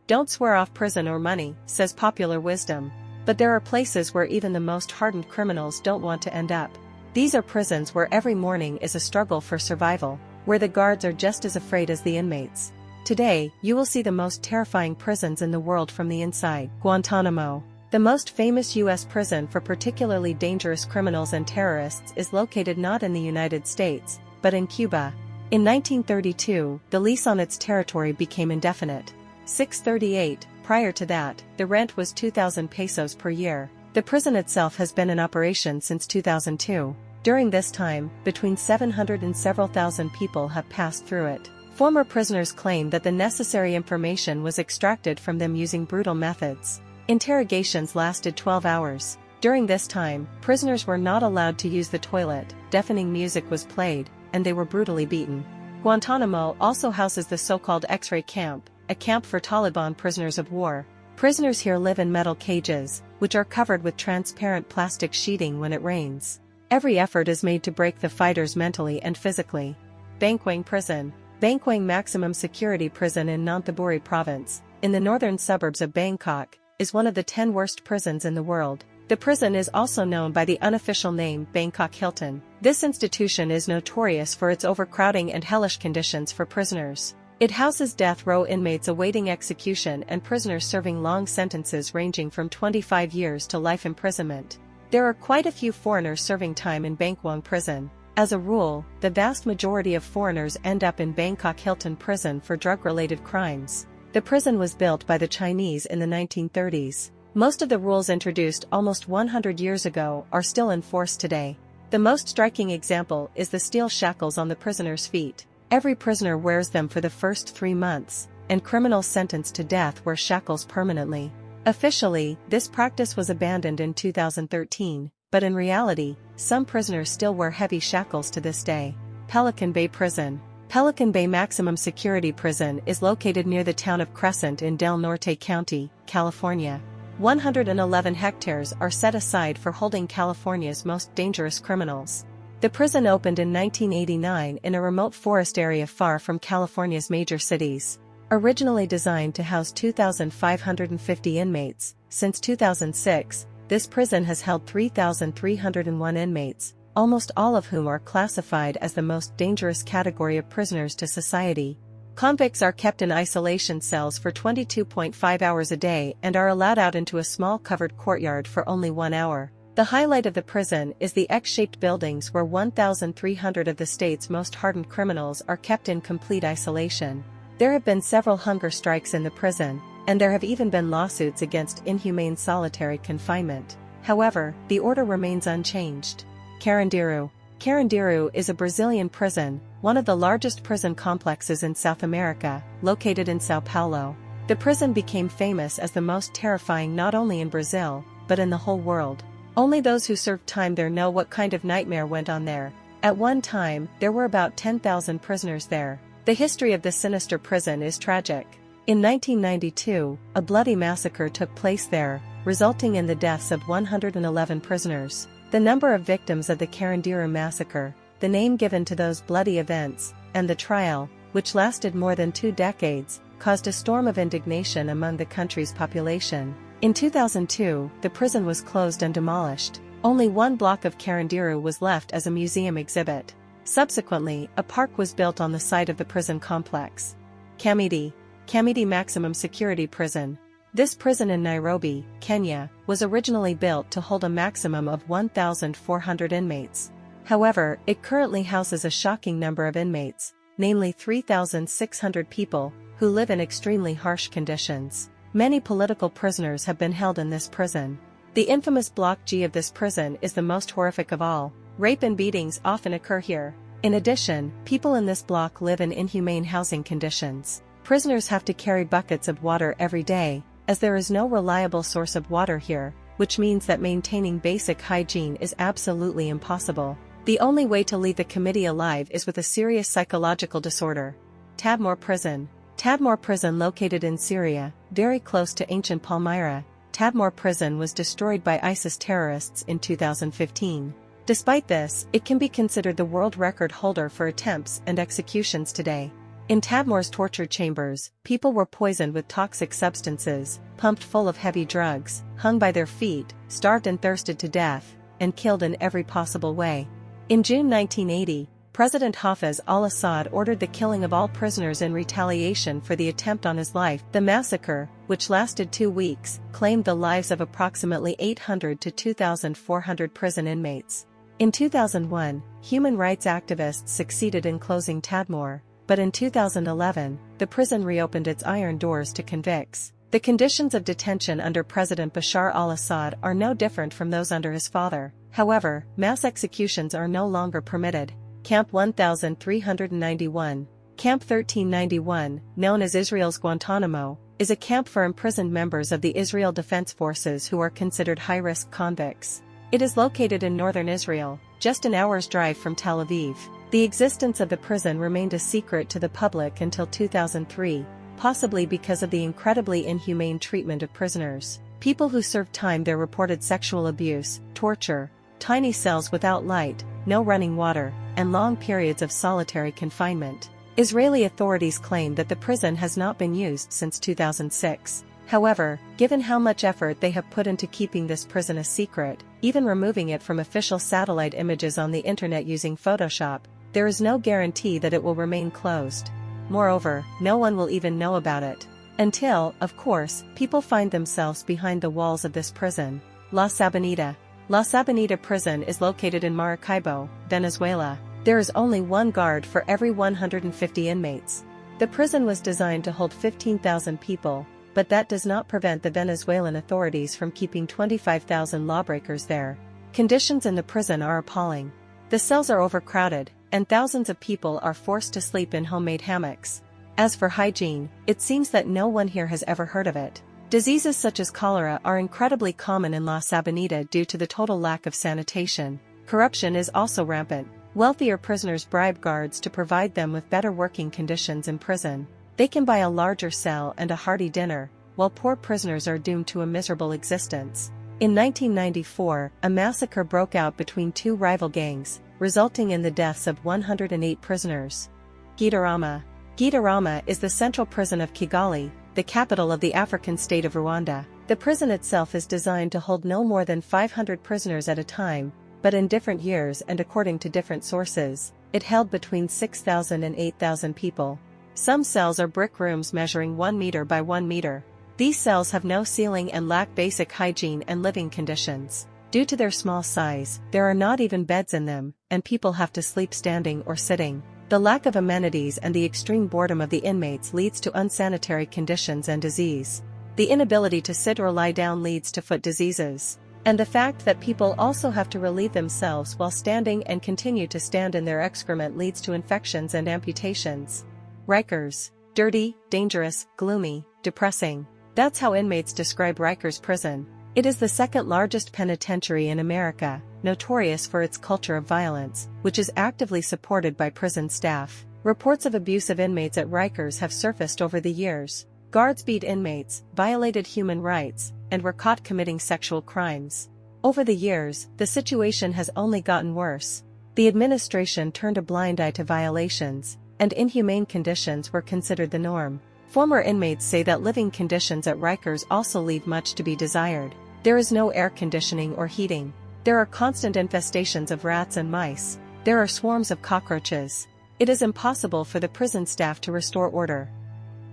Don't swear off prison or money, says popular wisdom. But there are places where even the most hardened criminals don't want to end up. These are prisons where every morning is a struggle for survival, where the guards are just as afraid as the inmates. Today, you will see the most terrifying prisons in the world from the inside. Guantanamo. The most famous U.S. prison for particularly dangerous criminals and terrorists is located not in the United States, but in Cuba. In 1932, the lease on its territory became indefinite. 638, prior to that, the rent was 2,000 pesos per year. The prison itself has been in operation since 2002. During this time, between 700 and several thousand people have passed through it. Former prisoners claim that the necessary information was extracted from them using brutal methods. Interrogations lasted 12 hours. During this time, prisoners were not allowed to use the toilet, deafening music was played, and they were brutally beaten. Guantanamo also houses the so-called X-ray camp, a camp for Taliban prisoners of war. Prisoners here live in metal cages, which are covered with transparent plastic sheeting when it rains. Every effort is made to break the fighters mentally and physically. Kwang Prison. Kwang Maximum Security Prison in Nonthaburi Province, in the northern suburbs of Bangkok, is one of the 10 worst prisons in the world. The prison is also known by the unofficial name Bangkok Hilton. This institution is notorious for its overcrowding and hellish conditions for prisoners. It houses death row inmates awaiting execution and prisoners serving long sentences ranging from 25 years to life imprisonment. There are quite a few foreigners serving time in Bangkwang Prison. As a rule, the vast majority of foreigners end up in Bangkok Hilton Prison for drug-related crimes. The prison was built by the Chinese in the 1930s. Most of the rules introduced almost 100 years ago are still in force today. The most striking example is the steel shackles on the prisoners' feet. Every prisoner wears them for the first 3 months, and criminals sentenced to death wear shackles permanently. Officially, this practice was abandoned in 2013, but in reality, some prisoners still wear heavy shackles to this day. Pelican Bay Prison. Pelican Bay Maximum Security Prison is located near the town of Crescent in Del Norte County, California. 111 hectares are set aside for holding California's most dangerous criminals. The prison opened in 1989 in a remote forest area far from California's major cities. Originally designed to house 2,550 inmates, since 2006, this prison has held 3,301 inmates, almost all of whom are classified as the most dangerous category of prisoners to society. Convicts are kept in isolation cells for 22.5 hours a day and are allowed out into a small covered courtyard for only 1 hour. The highlight of the prison is the X-shaped buildings where 1,300 of the state's most hardened criminals are kept in complete isolation. There have been several hunger strikes in the prison, and there have even been lawsuits against inhumane solitary confinement. However, the order remains unchanged. Carandiru. Carandiru is a Brazilian prison, one of the largest prison complexes in South America, located in São Paulo. The prison became famous as the most terrifying not only in Brazil, but in the whole world. Only those who served time there know what kind of nightmare went on there. At one time, there were about 10,000 prisoners there. The history of this sinister prison is tragic. In 1992, a bloody massacre took place there, resulting in the deaths of 111 prisoners. The number of victims of the Carandiru massacre, the name given to those bloody events, and the trial, which lasted more than 2 decades, caused a storm of indignation among the country's population. In 2002, the prison was closed and demolished. Only 1 block of Carandiru was left as a museum exhibit. Subsequently, a park was built on the site of the prison complex. Cămîdî. Cămîdî Maximum Security Prison. This prison in Nairobi, Kenya, was originally built to hold a maximum of 1,400 inmates. However, it currently houses a shocking number of inmates, namely 3,600 people, who live in extremely harsh conditions. Many political prisoners have been held in this prison. The infamous Block G of this prison is the most horrific of all. Rape and beatings often occur here. In addition, people in this block live in inhumane housing conditions. Prisoners have to carry buckets of water every day, as there is no reliable source of water here, which means that maintaining basic hygiene is absolutely impossible. The only way to leave the Cămîdî alive is with a serious psychological disorder. Tadmor Prison. Tadmor Prison located in Syria, very close to ancient Palmyra. Tadmor Prison was destroyed by ISIS terrorists in 2015. Despite this, it can be considered the world record holder for attempts and executions today. In Tadmor's torture chambers, people were poisoned with toxic substances, pumped full of heavy drugs, hung by their feet, starved and thirsted to death, and killed in every possible way. In June 1980, President Hafez al-Assad ordered the killing of all prisoners in retaliation for the attempt on his life. The massacre, which lasted 2 weeks, claimed the lives of approximately 800 to 2,400 prison inmates. In 2001, human rights activists succeeded in closing Tadmor, but in 2011, the prison reopened its iron doors to convicts. The conditions of detention under President Bashar al-Assad are no different from those under his father. However, mass executions are no longer permitted. Camp 1391. Camp 1391, known as Israel's Guantanamo, is a camp for imprisoned members of the Israel Defense Forces who are considered high-risk convicts. It is located in northern Israel, just an hour's drive from Tel Aviv. The existence of the prison remained a secret to the public until 2003, possibly because of the incredibly inhumane treatment of prisoners. People who served time there reported sexual abuse, torture, tiny cells without light, no running water, and long periods of solitary confinement. Israeli authorities claim that the prison has not been used since 2006. However, given how much effort they have put into keeping this prison a secret, even removing it from official satellite images on the internet using Photoshop, there is no guarantee that it will remain closed. Moreover, no one will even know about it. Until, of course, people find themselves behind the walls of this prison. La Sabaneta. La Sabaneta prison is located in Maracaibo, Venezuela. There is only one guard for every 150 inmates. The prison was designed to hold 15,000 people, but that does not prevent the Venezuelan authorities from keeping 25,000 lawbreakers there. Conditions in the prison are appalling. The cells are overcrowded, and thousands of people are forced to sleep in homemade hammocks. As for hygiene, it seems that no one here has ever heard of it. Diseases such as cholera are incredibly common in La Sabaneta due to the total lack of sanitation. Corruption is also rampant. Wealthier prisoners bribe guards to provide them with better working conditions in prison. They can buy a larger cell and a hearty dinner, while poor prisoners are doomed to a miserable existence. In 1994, a massacre broke out between two rival gangs, resulting in the deaths of 108 prisoners. Gitarama. Gitarama is the central prison of Kigali, the capital of the African state of Rwanda. The prison itself is designed to hold no more than 500 prisoners at a time, but in different years and according to different sources, it held between 6,000 and 8,000 people. Some cells are brick rooms measuring 1 meter by 1 meter. These cells have no ceiling and lack basic hygiene and living conditions. Due to their small size, there are not even beds in them, and people have to sleep standing or sitting. The lack of amenities and the extreme boredom of the inmates leads to unsanitary conditions and disease. The inability to sit or lie down leads to foot diseases. And the fact that people also have to relieve themselves while standing and continue to stand in their excrement leads to infections and amputations. Rikers. Dirty, dangerous, gloomy, depressing. That's how inmates describe Rikers Prison. It is the second largest penitentiary in America, notorious for its culture of violence, which is actively supported by prison staff. Reports of abuse of inmates at Rikers have surfaced over the years. Guards beat inmates, violated human rights, and were caught committing sexual crimes. Over the years, the situation has only gotten worse. The administration turned a blind eye to violations, and inhumane conditions were considered the norm. Former inmates say that living conditions at Rikers also leave much to be desired. There is no air conditioning or heating. There are constant infestations of rats and mice. There are swarms of cockroaches. It is impossible for the prison staff to restore order.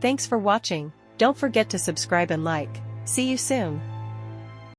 Thanks for watching. Don't forget to subscribe and like. See you soon.